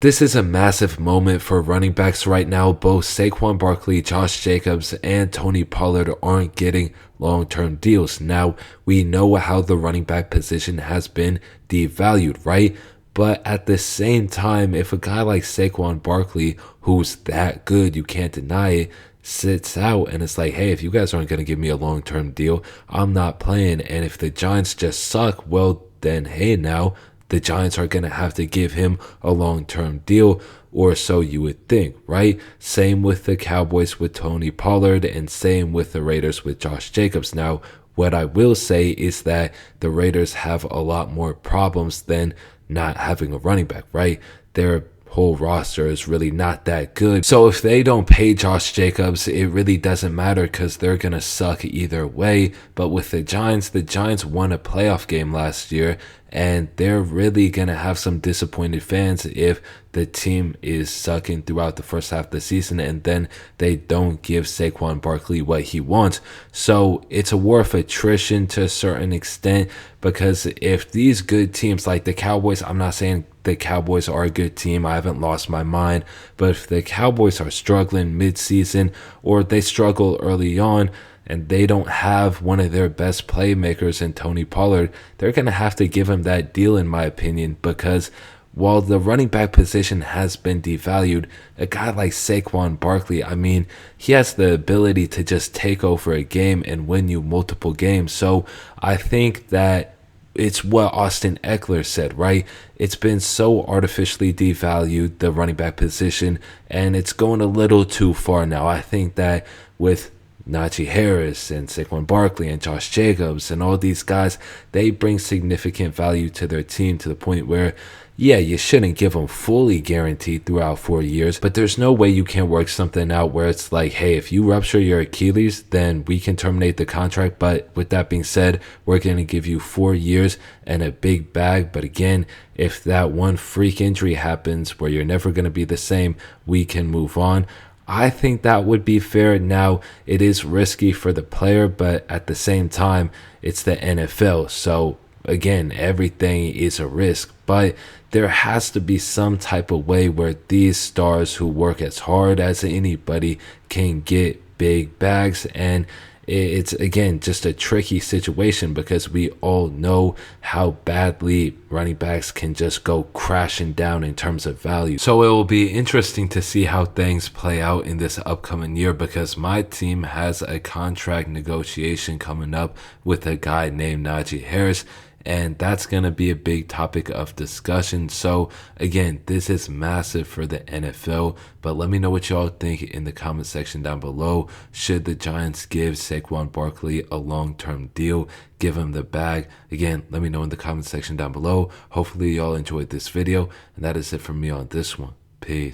This is a massive moment for running backs right now. Both Saquon Barkley, Josh Jacobs, and Tony Pollard aren't getting long-term deals. Now, we know how the running back position has been devalued, right? But at the same time, if a guy like Saquon Barkley, who's that good, you can't deny it, sits out and it's like, hey, if you guys aren't going to give me a long-term deal, I'm not playing. And if the Giants just suck, well, then hey, now the Giants are going to have to give him a long-term deal, or so you would think, right? Same with the Cowboys with Tony Pollard, and same with the Raiders with Josh Jacobs. Now, what I will say is that the Raiders have a lot more problems than not having a running back, right? Their whole roster is really not that good. So if they don't pay Josh Jacobs, it really doesn't matter because they're going to suck either way. But with the Giants won a playoff game last year, and they're really going to have some disappointed fans if the team is sucking throughout the first half of the season and then they don't give Saquon Barkley what he wants. So it's a war of attrition to a certain extent, because if these good teams like the Cowboys, I'm not saying the Cowboys are a good team, I haven't lost my mind, but if the Cowboys are struggling mid-season or they struggle early on, and they don't have one of their best playmakers in Tony Pollard, they're going to have to give him that deal, in my opinion, because while the running back position has been devalued, a guy like Saquon Barkley, I mean, he has the ability to just take over a game and win you multiple games. So I think that it's what Austin Eckler said, right? It's been so artificially devalued, the running back position, and it's going a little too far now. I think that with Najee Harris and Saquon Barkley and Josh Jacobs and all these guys, they bring significant value to their team to the point where, yeah, you shouldn't give them fully guaranteed throughout 4 years, but there's no way you can work something out where it's like, hey, if you rupture your Achilles, then we can terminate the contract. But with that being said, we're going to give you 4 years and a big bag. But again, if that one freak injury happens where you're never going to be the same, we can move on. I think that would be fair. Now, it is risky for the player, but at the same time, it's the NFL. So, again, everything is a risk. But there has to be some type of way where these stars who work as hard as anybody can get big bags. And it's, again, just a tricky situation because we all know how badly running backs can just go crashing down in terms of value. So it will be interesting to see how things play out in this upcoming year, because my team has a contract negotiation coming up with a guy named Najee Harris, and that's going to be a big topic of discussion. So again, this is massive for the NFL, but let me know what y'all think in the comment section down below. Should the Giants give Saquon Barkley a long-term deal, give him the bag? Again, let me know in the comment section down below. Hopefully y'all enjoyed this video, and that is it from me on this one. Peace.